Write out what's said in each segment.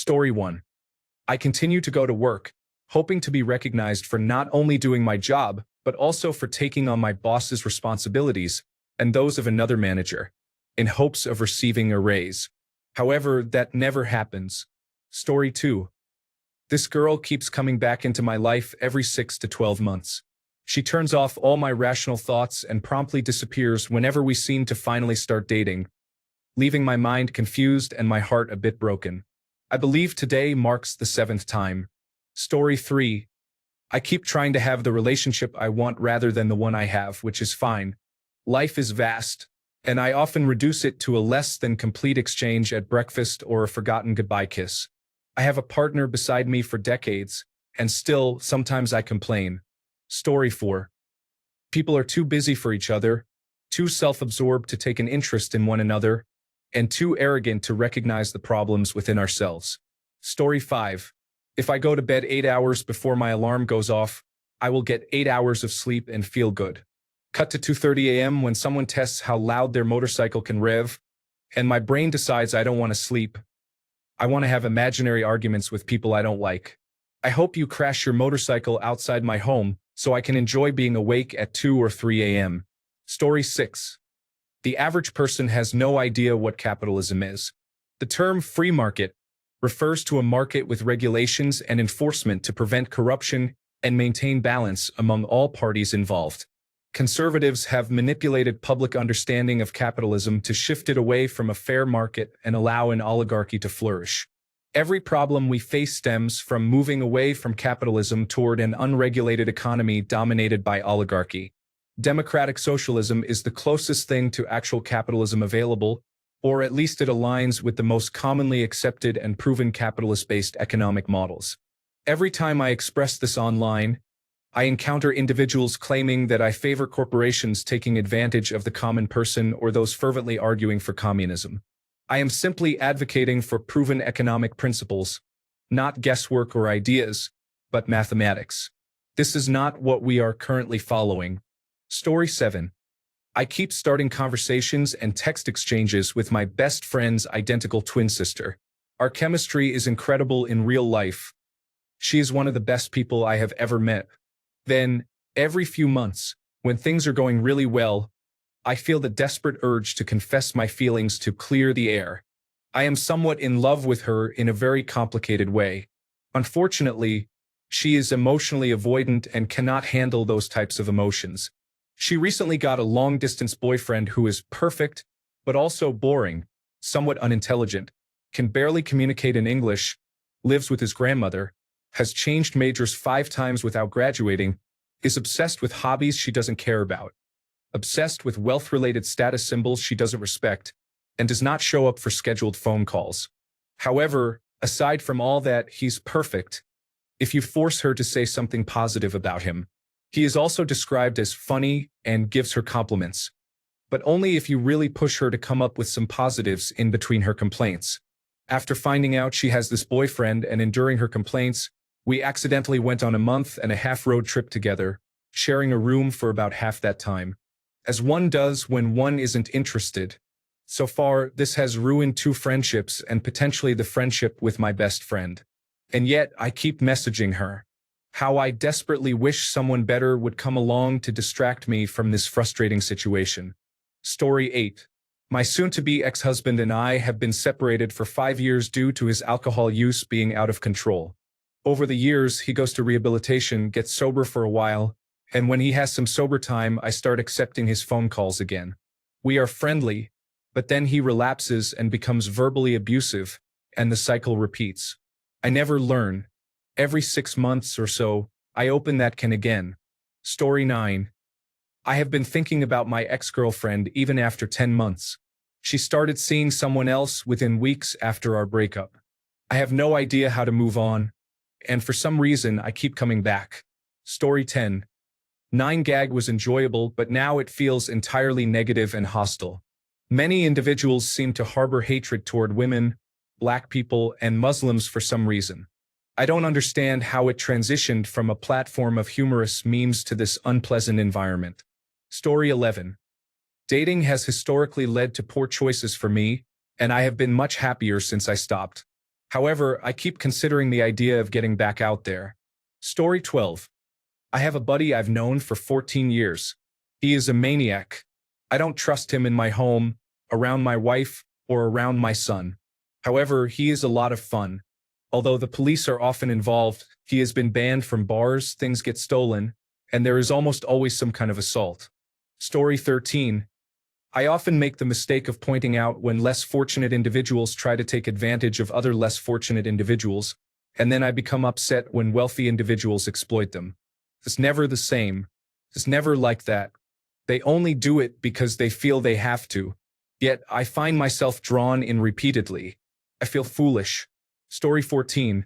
Story 1. I continue to go to work, hoping to be recognized for not only doing my job, but also for taking on my boss's responsibilities and those of another manager, in hopes of receiving a raise. However, that never happens. Story 2. This girl keeps coming back into my life every 6 to 12 months. She turns off all my rational thoughts and promptly disappears whenever we seem to finally start dating, leaving my mind confused and my heart a bit broken. I believe today marks the 7th time. Story 3. I keep trying to have the relationship I want rather than the one I have, which is fine. Life is vast, and I often reduce it to a less than complete exchange at breakfast or a forgotten goodbye kiss. I have a partner beside me for decades, and still, sometimes I complain. Story 4. People are too busy for each other, too self-absorbed to take an interest in one another, and too arrogant to recognize the problems within ourselves. Story 5. If I go to bed 8 hours before my alarm goes off, I will get 8 hours of sleep and feel good. Cut to 2:30 a.m. when someone tests how loud their motorcycle can rev, and my brain decides I don't want to sleep. I want to have imaginary arguments with people I don't like. I hope you crash your motorcycle outside my home so I can enjoy being awake at 2 or 3 a.m. Story 6. The average person has no idea what capitalism is. The term free market refers to a market with regulations and enforcement to prevent corruption and maintain balance among all parties involved. Conservatives have manipulated public understanding of capitalism to shift it away from a fair market and allow an oligarchy to flourish. Every problem we face stems from moving away from capitalism toward an unregulated economy dominated by oligarchy. Democratic socialism is the closest thing to actual capitalism available, or at least it aligns with the most commonly accepted and proven capitalist-based economic models. Every time I express this online, I encounter individuals claiming that I favor corporations taking advantage of the common person or those fervently arguing for communism. I am simply advocating for proven economic principles, not guesswork or ideas, but mathematics. This is not what we are currently following. Story 7. I keep starting conversations and text exchanges with my best friend's identical twin sister. Our chemistry is incredible in real life. She is one of the best people I have ever met. Then, every few months, when things are going really well, I feel the desperate urge to confess my feelings to clear the air. I am somewhat in love with her in a very complicated way. Unfortunately, she is emotionally avoidant and cannot handle those types of emotions. She recently got a long-distance boyfriend who is perfect, but also boring, somewhat unintelligent, can barely communicate in English, lives with his grandmother, has changed majors 5 times without graduating, is obsessed with hobbies she doesn't care about, obsessed with wealth-related status symbols she doesn't respect, and does not show up for scheduled phone calls. However, aside from all that, he's perfect if you force her to say something positive about him. He is also described as funny and gives her compliments, but only if you really push her to come up with some positives in between her complaints. After finding out she has this boyfriend and enduring her complaints, we accidentally went on a 1.5-month road trip together, sharing a room for about half that time, as one does when one isn't interested. So far, this has ruined 2 friendships and potentially the friendship with my best friend. And yet, I keep messaging her. How I desperately wish someone better would come along to distract me from this frustrating situation. Story 8. My soon-to-be ex-husband and I have been separated for 5 years due to his alcohol use being out of control. Over the years, he goes to rehabilitation, gets sober for a while, and when he has some sober time, I start accepting his phone calls again. We are friendly, but then he relapses and becomes verbally abusive, and the cycle repeats. I never learn. Every 6 months or so, I open that can again. Story 9. I have been thinking about my ex-girlfriend even after 10 months. She started seeing someone else within weeks after our breakup. I have no idea how to move on, and for some reason I keep coming back. Story 10. 9gag was enjoyable, but now it feels entirely negative and hostile. Many individuals seem to harbor hatred toward women, Black people, and Muslims for some reason. I don't understand how it transitioned from a platform of humorous memes to this unpleasant environment. Story 11. Dating has historically led to poor choices for me, and I have been much happier since I stopped. However, I keep considering the idea of getting back out there. Story 12. I have a buddy I've known for 14 years. He is a maniac. I don't trust him in my home, around my wife, or around my son. However, he is a lot of fun. Although the police are often involved, he has been banned from bars, things get stolen, and there is almost always some kind of assault. Story 13. I often make the mistake of pointing out when less fortunate individuals try to take advantage of other less fortunate individuals, and then I become upset when wealthy individuals exploit them. It's never the same. It's never like that. They only do it because they feel they have to. Yet, I find myself drawn in repeatedly. I feel foolish. Story 14.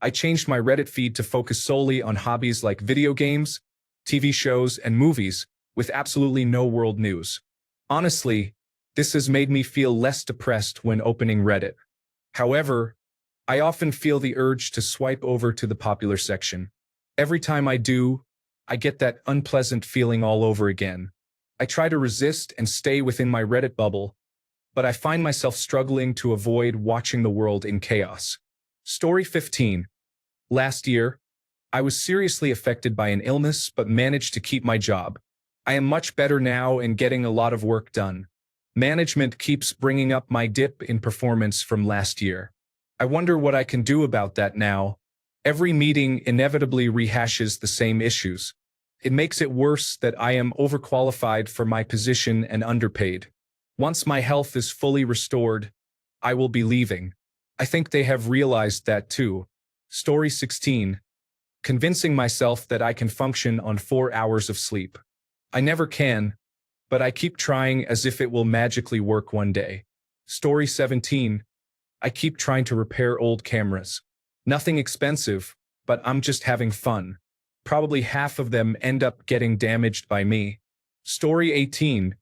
I changed my Reddit feed to focus solely on hobbies like video games, TV shows, and movies, with absolutely no world news. Honestly, this has made me feel less depressed when opening Reddit. However, I often feel the urge to swipe over to the popular section. Every time I do, I get that unpleasant feeling all over again. I try to resist and stay within my Reddit bubble, but I find myself struggling to avoid watching the world in chaos. Story 15. Last year, I was seriously affected by an illness but managed to keep my job. I am much better now and getting a lot of work done. Management keeps bringing up my dip in performance from last year. I wonder what I can do about that now. Every meeting inevitably rehashes the same issues. It makes it worse that I am overqualified for my position and underpaid. Once my health is fully restored, I will be leaving. I think they have realized that too. Story 16. Convincing myself that I can function on 4 hours of sleep. I never can, but I keep trying as if it will magically work one day. Story 17. I keep trying to repair old cameras. Nothing expensive, but I'm just having fun. Probably half of them end up getting damaged by me. Story 18.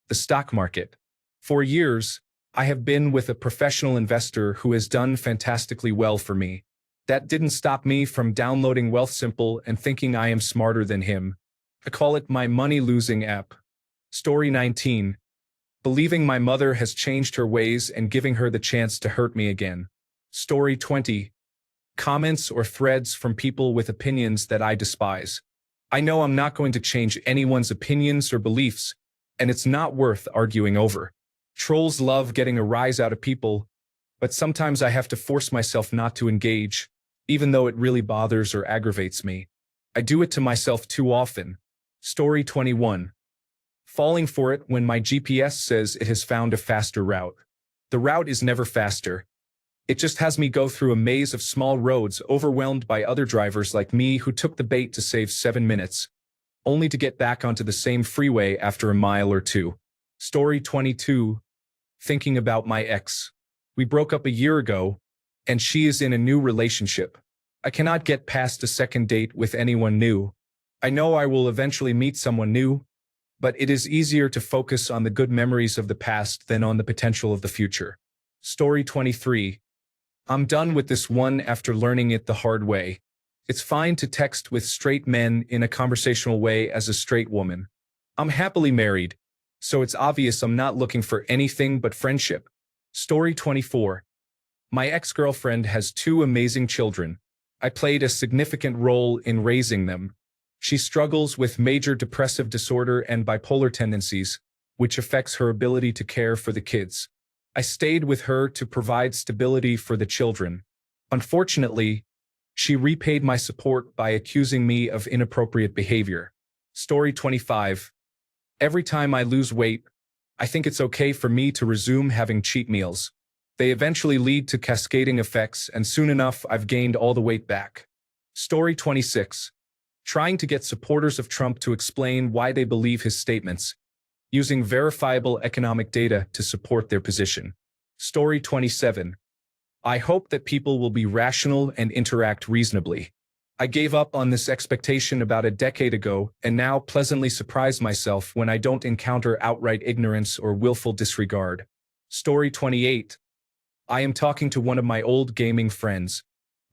The stock market. For years, I have been with a professional investor who has done fantastically well for me. That didn't stop me from downloading Wealthsimple and thinking I am smarter than him. I call it my money-losing app. Story 19. Believing my mother has changed her ways and giving her the chance to hurt me again. Story 20. Comments or threads from people with opinions that I despise. I know I'm not going to change anyone's opinions or beliefs, and it's not worth arguing over. Trolls love getting a rise out of people, but sometimes I have to force myself not to engage, even though it really bothers or aggravates me. I do it to myself too often. Story 21. Falling for it when my GPS says it has found a faster route. The route is never faster. It just has me go through a maze of small roads overwhelmed by other drivers like me who took the bait to save 7 minutes, only to get back onto the same freeway after a mile or two. Story 22. Thinking about my ex. We broke up a year ago, and she is in a new relationship. I cannot get past a second date with anyone new. I know I will eventually meet someone new, but it is easier to focus on the good memories of the past than on the potential of the future. Story 23. I'm done with this one after learning it the hard way. It's fine to text with straight men in a conversational way as a straight woman. I'm happily married, so it's obvious I'm not looking for anything but friendship. Story 24. My ex-girlfriend has 2 amazing children. I played a significant role in raising them. She struggles with major depressive disorder and bipolar tendencies, which affects her ability to care for the kids. I stayed with her to provide stability for the children. Unfortunately, she repaid my support by accusing me of inappropriate behavior. Story 25. Every time I lose weight, I think it's okay for me to resume having cheat meals. They eventually lead to cascading effects, and soon enough I've gained all the weight back. Story 26. Trying to get supporters of Trump to explain why they believe his statements, using verifiable economic data to support their position. Story 27. I hope that people will be rational and interact reasonably. I gave up on this expectation about a decade ago and now pleasantly surprise myself when I don't encounter outright ignorance or willful disregard. Story 28. I am talking to one of my old gaming friends.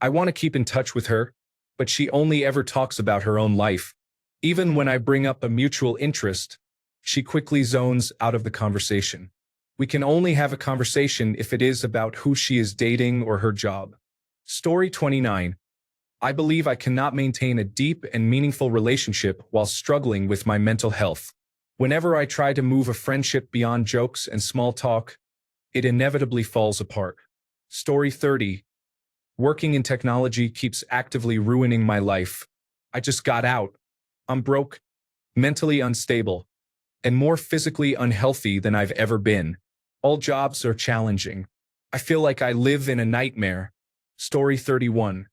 I want to keep in touch with her, but she only ever talks about her own life. Even when I bring up a mutual interest, she quickly zones out of the conversation. We can only have a conversation if it is about who she is dating or her job. Story 29. I believe I cannot maintain a deep and meaningful relationship while struggling with my mental health. Whenever I try to move a friendship beyond jokes and small talk, it inevitably falls apart. Story 30. Working in technology keeps actively ruining my life. I just got out. I'm broke, mentally unstable, and more physically unhealthy than I've ever been. All jobs are challenging. I feel like I live in a nightmare. Story 31.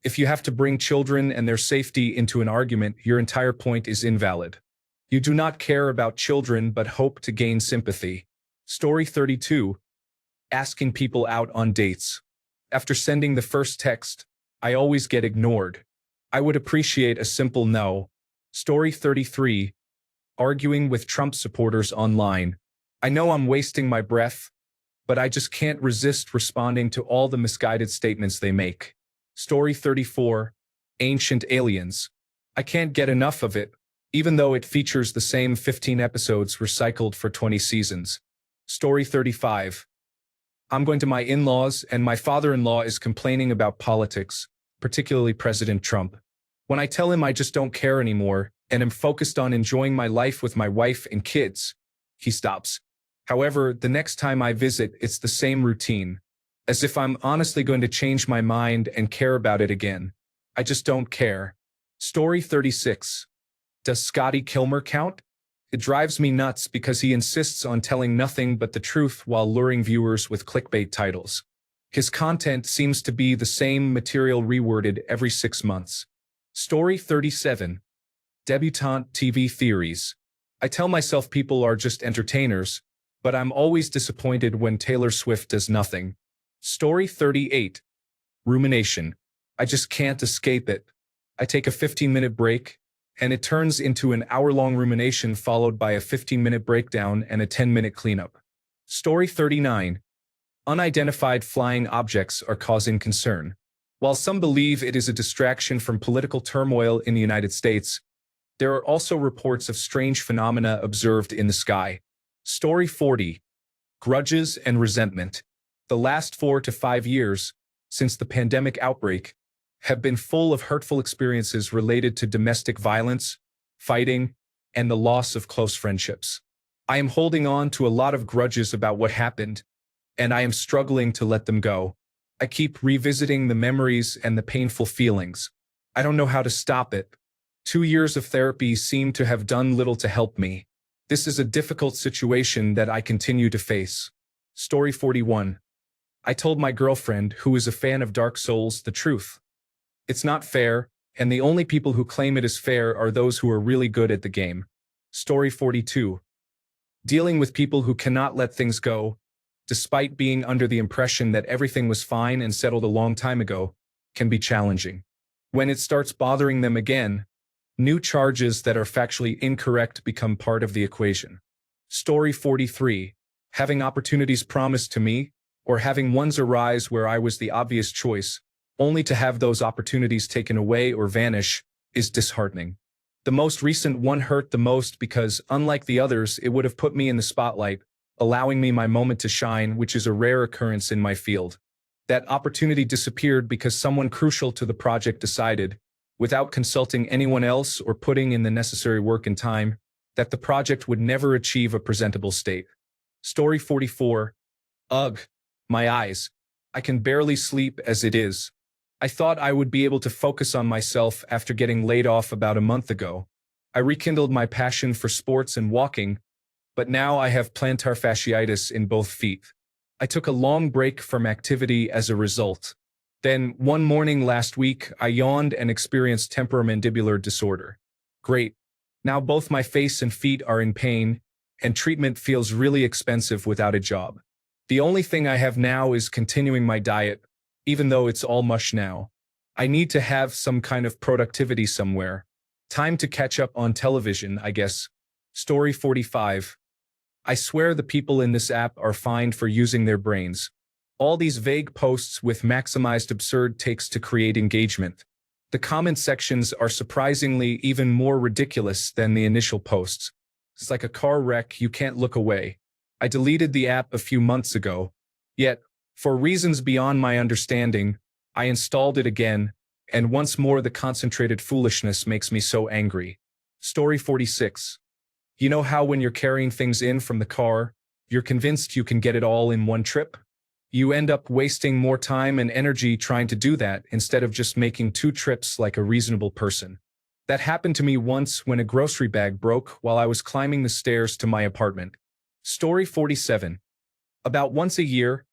If you have to bring children and their safety into an argument, your entire point is invalid. You do not care about children but hope to gain sympathy. Story 32. Asking people out on dates. After sending the first text, I always get ignored. I would appreciate a simple no. Story 33. Arguing with Trump supporters online. I know I'm wasting my breath, but I just can't resist responding to all the misguided statements they make. Story 34. Ancient Aliens. I can't get enough of it, even though it features the same 15 episodes recycled for 20 seasons. Story 35. I'm going to my in-laws and my father-in-law is complaining about politics, particularly President Trump. When I tell him I just don't care anymore and am focused on enjoying my life with my wife and kids, he stops. However, the next time I visit, it's the same routine, as if I'm honestly going to change my mind and care about it again. I just don't care. Story 36. Does Scotty Kilmer count? It drives me nuts because he insists on telling nothing but the truth while luring viewers with clickbait titles. His content seems to be the same material reworded every 6 months. Story 37. Debutante TV theories. I tell myself people are just entertainers, but I'm always disappointed when Taylor Swift does nothing. Story 38. Rumination. I just can't escape it. I take a 15-minute break, and it turns into an hour-long rumination followed by a 15-minute breakdown and a 10-minute cleanup. Story 39. Unidentified flying objects are causing concern. While some believe it is a distraction from political turmoil in the United States, there are also reports of strange phenomena observed in the sky. Story 40. Grudges and resentment. The last 4 to 5 years, since the pandemic outbreak, have been full of hurtful experiences related to domestic violence, fighting, and the loss of close friendships. I am holding on to a lot of grudges about what happened, and I am struggling to let them go. I keep revisiting the memories and the painful feelings. I don't know how to stop it. 2 years of therapy seem to have done little to help me. This is a difficult situation that I continue to face. Story 41. I told my girlfriend, who is a fan of Dark Souls, the truth. It's not fair, and the only people who claim it is fair are those who are really good at the game. Story 42. Dealing with people who cannot let things go, despite being under the impression that everything was fine and settled a long time ago, can be challenging. When it starts bothering them again, new charges that are factually incorrect become part of the equation. Story 43. Having opportunities promised to me, or having ones arise where I was the obvious choice, only to have those opportunities taken away or vanish, is disheartening. The most recent one hurt the most because, unlike the others, it would have put me in the spotlight, allowing me my moment to shine, which is a rare occurrence in my field. That opportunity disappeared because someone crucial to the project decided, without consulting anyone else or putting in the necessary work and time, that the project would never achieve a presentable state. Story 44. Ugh, my eyes. I can barely sleep as it is. I thought I would be able to focus on myself after getting laid off about a month ago. I rekindled my passion for sports and walking, but now I have plantar fasciitis in both feet. I took a long break from activity as a result. Then, one morning last week, I yawned and experienced temporomandibular disorder. Great. Now both my face and feet are in pain, and treatment feels really expensive without a job. The only thing I have now is continuing my diet, even though it's all mush now. I need to have some kind of productivity somewhere. Time to catch up on television, I guess. Story 45. I swear the people in this app are fined for using their brains. All these vague posts with maximized absurd takes to create engagement. The comment sections are surprisingly even more ridiculous than the initial posts. It's like a car wreck, you can't look away. I deleted the app a few months ago, yet, for reasons beyond my understanding, I installed it again, and once more the concentrated foolishness makes me so angry. Story 46. You know how when you're carrying things in from the car, you're convinced you can get it all in one trip? You end up wasting more time and energy trying to do that instead of just making 2 trips like a reasonable person. That happened to me once when a grocery bag broke while I was climbing the stairs to my apartment. Story 47. About once a year,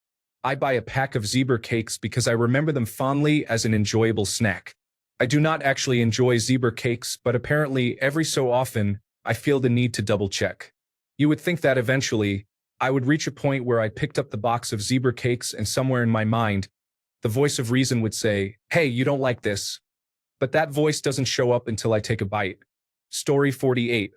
I buy a pack of zebra cakes because I remember them fondly as an enjoyable snack. I do not actually enjoy zebra cakes, but apparently every so often, I feel the need to double-check. You would think that eventually, I would reach a point where I picked up the box of zebra cakes and somewhere in my mind, the voice of reason would say, "Hey, you don't like this." But that voice doesn't show up until I take a bite. Story 48.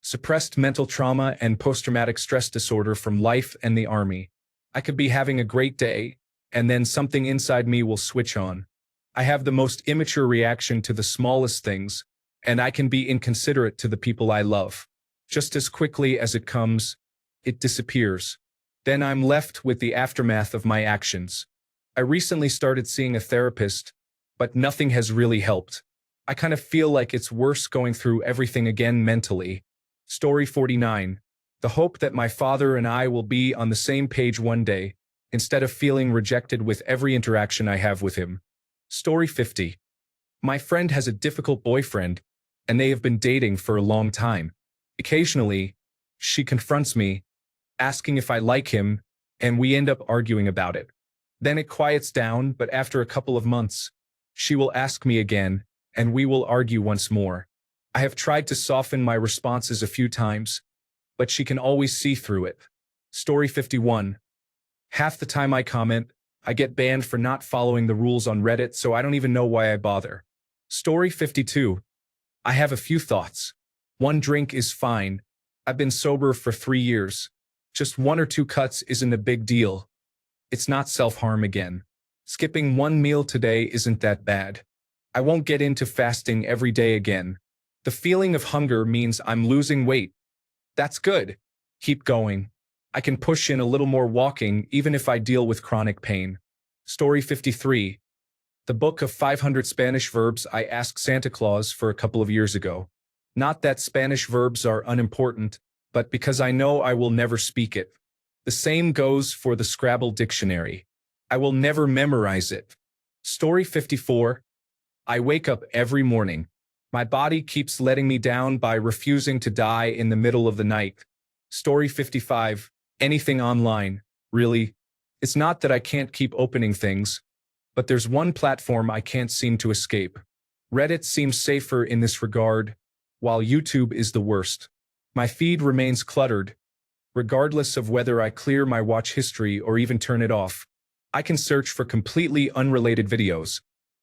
Suppressed mental trauma and post-traumatic stress disorder from life and the army. I could be having a great day, and then something inside me will switch on. I have the most immature reaction to the smallest things, and I can be inconsiderate to the people I love. Just as quickly as it comes, it disappears. Then I'm left with the aftermath of my actions. I recently started seeing a therapist, but nothing has really helped. I kind of feel like it's worse going through everything again mentally. Story 49. The hope that my father and I will be on the same page one day, instead of feeling rejected with every interaction I have with him. Story 50. My friend has a difficult boyfriend, and they have been dating for a long time. Occasionally, she confronts me, asking if I like him, and we end up arguing about it. Then it quiets down, but after a couple of months, she will ask me again, and we will argue once more. I have tried to soften my responses a few times, but she can always see through it. Story 51. Half the time I comment, I get banned for not following the rules on Reddit, so I don't even know why I bother. Story 52. I have a few thoughts. 1 drink is fine. I've been sober for 3 years. Just 1 or 2 cuts isn't a big deal. It's not self-harm again. Skipping 1 meal today isn't that bad. I won't get into fasting every day again. The feeling of hunger means I'm losing weight. That's good. Keep going. I can push in a little more walking even if I deal with chronic pain. Story 53. The book of 500 Spanish verbs I asked Santa Claus for a couple of years ago. Not that Spanish verbs are unimportant, but because I know I will never speak it. The same goes for the Scrabble dictionary. I will never memorize it. Story 54. I wake up every morning. My body keeps letting me down by refusing to die in the middle of the night. Story 55. Anything online, really. It's not that I can't keep opening things, but there's one platform I can't seem to escape. Reddit seems safer in this regard, while YouTube is the worst. My feed remains cluttered, regardless of whether I clear my watch history or even turn it off. I can search for completely unrelated videos.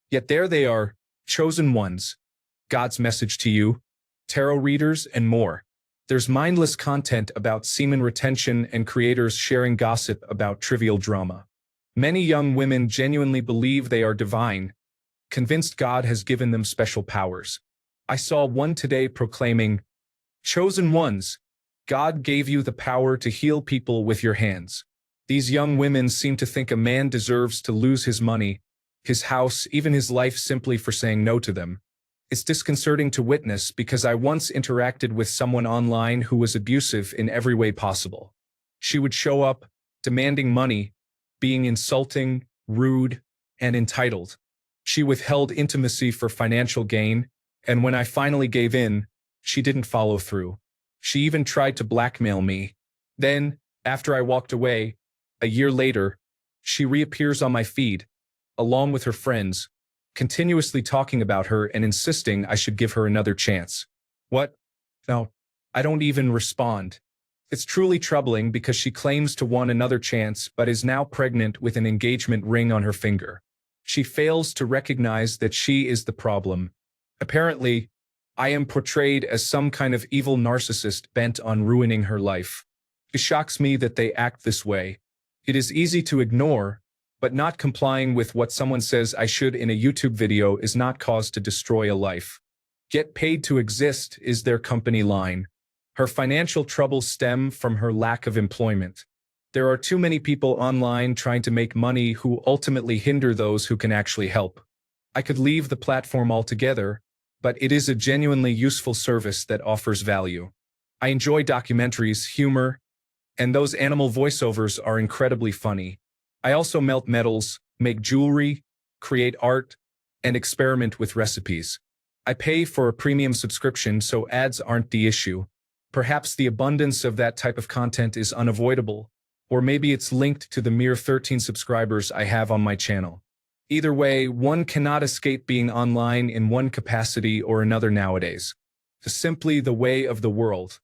Yet there they are, chosen ones, God's message to you, tarot readers, and more. There's mindless content about semen retention and creators sharing gossip about trivial drama. Many young women genuinely believe they are divine, convinced God has given them special powers. I saw one today proclaiming, "Chosen ones, God gave you the power to heal people with your hands." These young women seem to think a man deserves to lose his money, his house, even his life simply for saying no to them. It's disconcerting to witness because I once interacted with someone online who was abusive in every way possible. She would show up, demanding money, being insulting, rude, and entitled. She withheld intimacy for financial gain, and when I finally gave in, she didn't follow through. She even tried to blackmail me. Then, after I walked away, a year later, she reappears on my feed, along with her friends, continuously talking about her and insisting I should give her another chance. What? No, I don't even respond. It's truly troubling because she claims to want another chance but is now pregnant with an engagement ring on her finger. She fails to recognize that she is the problem. Apparently, I am portrayed as some kind of evil narcissist bent on ruining her life. It shocks me that they act this way. It is easy to ignore, but not complying with what someone says I should in a YouTube video is not cause to destroy a life. Get paid to exist is their company line. Her financial troubles stem from her lack of employment. There are too many people online trying to make money who ultimately hinder those who can actually help. I could leave the platform altogether, but it is a genuinely useful service that offers value. I enjoy documentaries, humor, and those animal voiceovers are incredibly funny. I also melt metals, make jewelry, create art, and experiment with recipes. I pay for a premium subscription so ads aren't the issue. Perhaps the abundance of that type of content is unavoidable, or maybe it's linked to the mere 13 subscribers I have on my channel. Either way, one cannot escape being online in one capacity or another nowadays. It's simply the way of the world.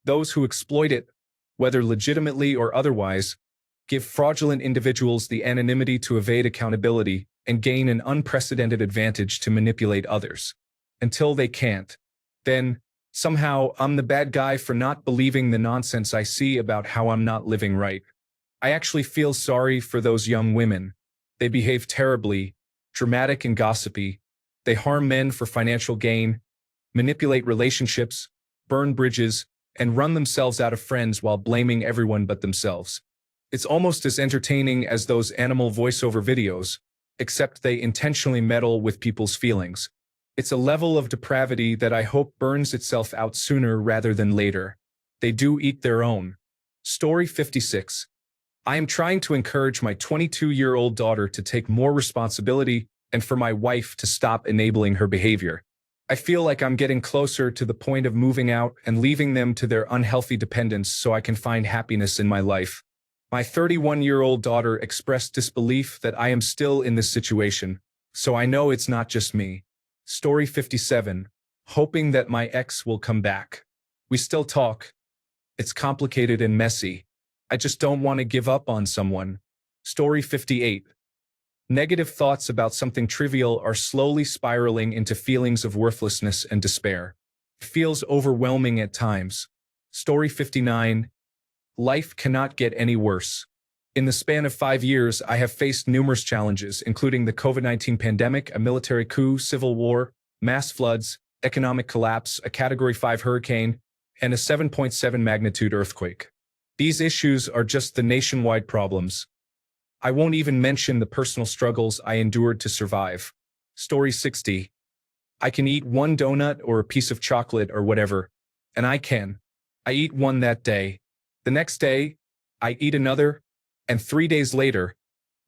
Those who exploit it, whether legitimately or otherwise, give fraudulent individuals the anonymity to evade accountability and gain an unprecedented advantage to manipulate others. Until they can't, then, somehow, I'm the bad guy for not believing the nonsense I see about how I'm not living right. I actually feel sorry for those young women. They behave terribly, dramatic and gossipy. They harm men for financial gain, manipulate relationships, burn bridges, and run themselves out of friends while blaming everyone but themselves. It's almost as entertaining as those animal voiceover videos, except they intentionally meddle with people's feelings. It's a level of depravity that I hope burns itself out sooner rather than later. They do eat their own. Story 56. I am trying to encourage my 22-year-old daughter to take more responsibility and for my wife to stop enabling her behavior. I feel like I'm getting closer to the point of moving out and leaving them to their unhealthy dependence so I can find happiness in my life. My 31-year-old daughter expressed disbelief that I am still in this situation, so I know it's not just me. Story 57. Hoping that my ex will come back. We still talk. It's complicated and messy. I just don't want to give up on someone. Story 58. Negative thoughts about something trivial are slowly spiraling into feelings of worthlessness and despair. It feels overwhelming at times. Story 59. Life cannot get any worse. In the span of 5 years, I have faced numerous challenges, including the COVID-19 pandemic, a military coup, civil war, mass floods, economic collapse, a Category 5 hurricane, and a 7.7 magnitude earthquake. These issues are just the nationwide problems. I won't even mention the personal struggles I endured to survive. Story 60. I can eat one donut or a piece of chocolate or whatever, and I can. I eat one that day. The next day, I eat another, and 3 days later,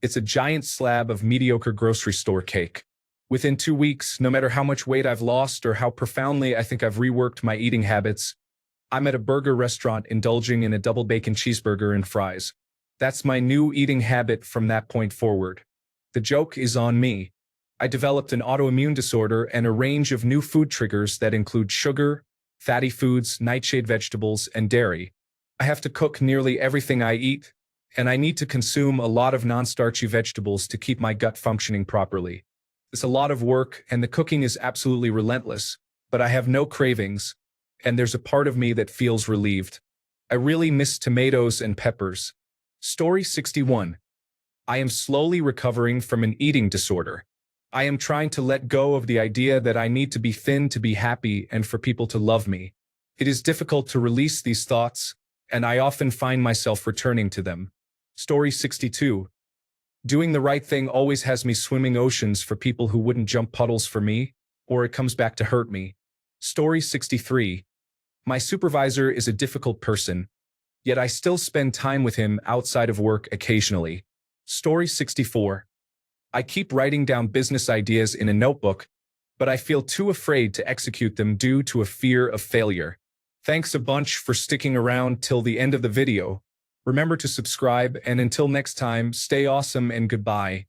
it's a giant slab of mediocre grocery store cake. Within 2 weeks, no matter how much weight I've lost or how profoundly I think I've reworked my eating habits, I'm at a burger restaurant indulging in a double bacon cheeseburger and fries. That's my new eating habit from that point forward. The joke is on me. I developed an autoimmune disorder and a range of new food triggers that include sugar, fatty foods, nightshade vegetables, and dairy. I have to cook nearly everything I eat, and I need to consume a lot of non-starchy vegetables to keep my gut functioning properly. It's a lot of work, and the cooking is absolutely relentless, but I have no cravings, and there's a part of me that feels relieved. I really miss tomatoes and peppers. Story 61. I am slowly recovering from an eating disorder. I am trying to let go of the idea that I need to be thin to be happy and for people to love me. It is difficult to release these thoughts, and I often find myself returning to them. Story 62. Doing the right thing always has me swimming oceans for people who wouldn't jump puddles for me, or it comes back to hurt me. Story 63. My supervisor is a difficult person, yet I still spend time with him outside of work occasionally. Story 64. I keep writing down business ideas in a notebook, but I feel too afraid to execute them due to a fear of failure. Thanks a bunch for sticking around till the end of the video. Remember to subscribe, and until next time, stay awesome and goodbye.